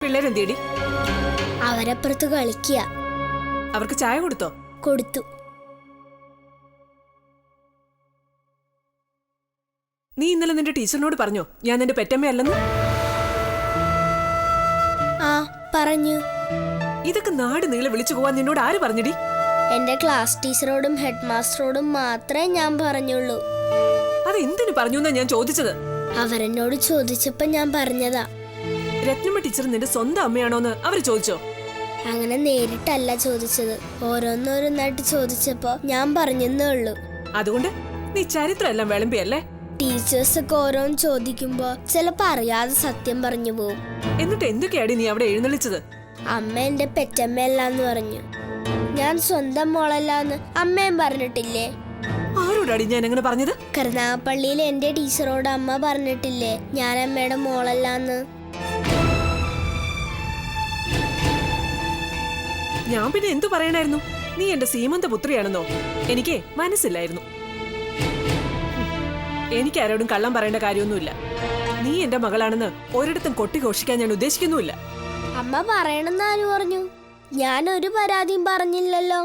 പിള്ളേരെന്തേടി? അവരപ്പുറത്ത് കളിക്കുക. അവർക്ക് ചായ കൊടുത്തോ? കൊടുത്തു. നീ ഇന്നലെ നിന്റെ ടീച്ചറിനോട് പറഞ്ഞോ ഞാൻ നിന്റെ പെറ്റമ്മയല്ലെന്ന്? ആ പറഞ്ഞു. ഇതൊക്കെ നാട് നീളെ വിളിച്ചു പോവാൻ നിന്നോട് ആര് പറഞ്ഞടി? എന്റെ ക്ലാസ് ടീച്ചറോടും ഹെഡ് മാസ്റ്ററോടും മാത്രമേ ഞാൻ പറഞ്ഞുള്ളൂ. അത് എന്തിനു പറഞ്ഞു എന്നാ ഞാൻ ചോദിച്ചത്? അവരെന്നോട് ചോദിച്ചപ്പോ ഞാൻ പറഞ്ഞതാ. രത്നമ്മ ടീച്ചർ നിന്റെ സ്വന്തം അമ്മയാണോന്ന് അവര് ചോദിച്ചോ? അങ്ങനെ നേരിട്ടല്ല ചോദിച്ചത്, ഓരോന്നോരോന്നായിട്ട് ചോദിച്ചപ്പോ ഞാൻ പറഞ്ഞെന്നേ ഉള്ളൂ. അതുകൊണ്ട് നീ ചരിത്രം എല്ലാം വിളമ്പിയല്ലേ? ടീച്ചേഴ്സൊക്കെ ഓരോന്ന് ചോദിക്കുമ്പോ ചിലപ്പോ അറിയാതെ സത്യം പറഞ്ഞു പോവും. എന്നിട്ട് എന്തൊക്കെയാടി നീ അവിടെ എഴുന്നള്ളിച്ചത്? അമ്മ എന്റെ പെറ്റമ്മയല്ലാന്ന് പറഞ്ഞു. ഞാൻ സ്വന്തം മോളല്ലാന്ന് അമ്മയും പറഞ്ഞിട്ടില്ലേ? ആരോടാടി ഞാൻ അങ്ങനെ പറഞ്ഞത്? കരുനാഗപ്പള്ളിയിൽ എന്റെ ടീച്ചറോട് അമ്മ പറഞ്ഞിട്ടില്ലേ ഞാൻ അമ്മയുടെ മോളല്ലാന്ന്? ഞാൻ പിന്നെ എന്തു പറയണായിരുന്നു? നീ എന്റെ സീമന്ത പുത്രിയാണെന്നോ? എനിക്ക് മനസ്സിലായിരുന്നു. എനിക്ക് ആരോടും കള്ളം പറയേണ്ട കാര്യമൊന്നുമില്ല. നീ എന്റെ മകളാണെന്ന് ഒരിടത്തും കൊട്ടിഘോഷിക്കാൻ ഞാൻ ഉദ്ദേശിക്കുന്നുമില്ല. അമ്മ പറയണെന്ന് ആര് പറഞ്ഞു? ഞാൻ ഒരു പരാതിയും പറഞ്ഞില്ലല്ലോ.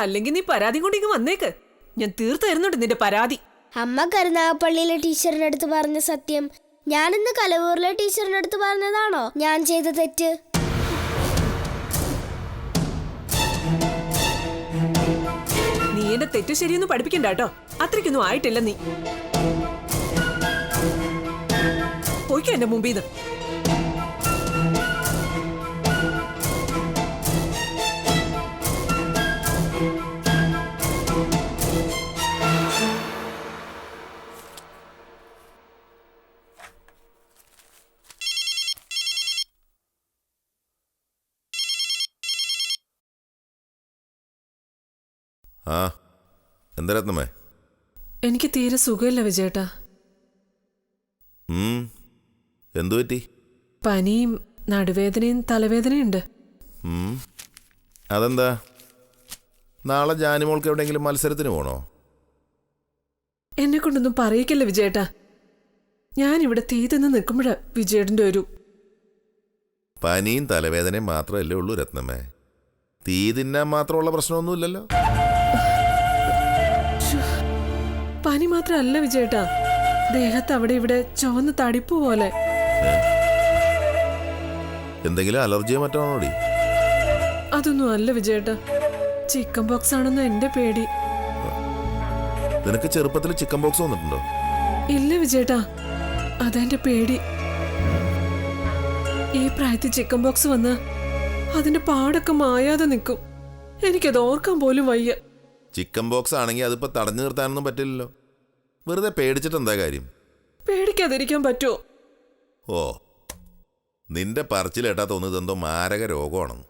അല്ലെങ്കിൽ നീ പരാതി കൊണ്ട് ഇങ്ങ് വന്നേക്ക്, ഞാൻ തീർത്തു തരുന്നുണ്ട് നിന്റെ പരാതി. അമ്മ കരുനാഗപ്പള്ളിയിലെ ടീച്ചറിന്റെ അടുത്ത് പറഞ്ഞ സത്യം ഞാനിന്ന് കലവൂരിലെ ടീച്ചറിന്റെ അടുത്ത് പറഞ്ഞതാണോ ഞാൻ ചെയ്ത തെറ്റ്? നീ എന്റെ തെറ്റ് ശരിയൊന്നും പഠിപ്പിക്കണ്ട കേട്ടോ. അത്രയ്ക്കൊന്നും ആയിട്ടില്ല നീ. പോയിക്കോ എന്റെ മുമ്പിൽ നിന്ന്. ആ എന്താ രത്നമ്മേ? എനിക്ക് തീരെ സുഖമില്ല വിജയേട്ടാ. എന്തു പറ്റി? പനിയും നടുവേദനയും തലവേദനയുണ്ട്. അതെന്താ? നാളെ ജാനിമോൾക്ക് എവിടെയെങ്കിലും മത്സരത്തിന് പോണോ? എന്നെ കൊണ്ടൊന്നും പറയിക്കല്ലേ വിജയേട്ടാ. ഞാനിവിടെ തീ തിന്ന് നിൽക്കുമ്പോഴാ വിജയേട്ടൻ്റെ ഒരു പനിയും തലവേദനയും മാത്രമല്ലേ ഉള്ളൂ രത്നമ്മേ. തീ തിന്നാൻ മാത്രമുള്ള പ്രശ്നമൊന്നുമില്ലല്ലോ. പനി മാത്രമല്ല വിജയേട്ടാ, ദേഹത്ത് അവിടെ ഇവിടെ ചുവന്ന തടിപ്പ് പോലെ. എന്തെങ്കിലും അലർജിയോ മറ്റാണോടി? അതൊന്നും അല്ല വിജയേട്ടാ, ചിക്കൻ ബോക്സ് ആണെന്ന് എന്റെ പേടി. നിനക്ക് ചെറുപ്പത്തിൽ ചിക്കൻ ബോക്സ് വന്നിട്ടുണ്ടോ? ഇല്ല വിജയേട്ടാ, അതെന്റെ പേടി. ഈ പ്രായത്തിൽ ചിക്കൻ ബോക്സ് വന്ന് അതിന്റെ പാടൊക്കെ മായാതെ നിൽക്കും. എനിക്കത് ഓർക്കാൻ പോലും വയ്യ. ചിക്കൻ ബോക്സ് ആണെങ്കിൽ അതിപ്പോ തടഞ്ഞു നിർത്താനൊന്നും പറ്റില്ലല്ലോ. വെറുതെ പേടിച്ചിട്ട് എന്താ കാര്യം? പേടിക്കാതിരിക്കാൻ പറ്റുമോ? ഓ, നിന്റെ പറച്ചിലേട്ടാ തോന്നുന്നത് എന്തോ മാരക രോഗമാണെന്ന്.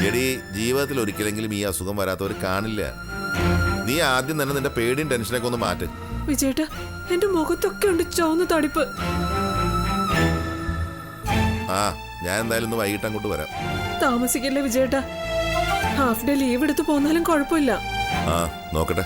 എടി, ജീവിതത്തിൽ ഒരിക്കലെങ്കിലും ഈ അസുഖം വരാത്തവർ കാണില്ല. നീ ആദ്യം തന്നെ നിന്റെ പേടിയും ടെൻഷനൊക്കെ ഒന്ന് മാറ്റ്. വിജയേട്ടാ, എന്റെ മുഖത്തൊക്കെ ഉണ്ട് ചുവന്ന തടിപ്പ്. ആ, ഞാൻ എന്തായാലും ഇന്ന് വൈകിട്ട് അങ്ങോട്ട് വരാം. താമസിക്കില്ല വിജയേട്ടാ, ഹാഫ് ഡേ ലീവ് എടുത്ത് പോന്നാലും കുഴപ്പമില്ല. ആ, നോക്കട്ടെ.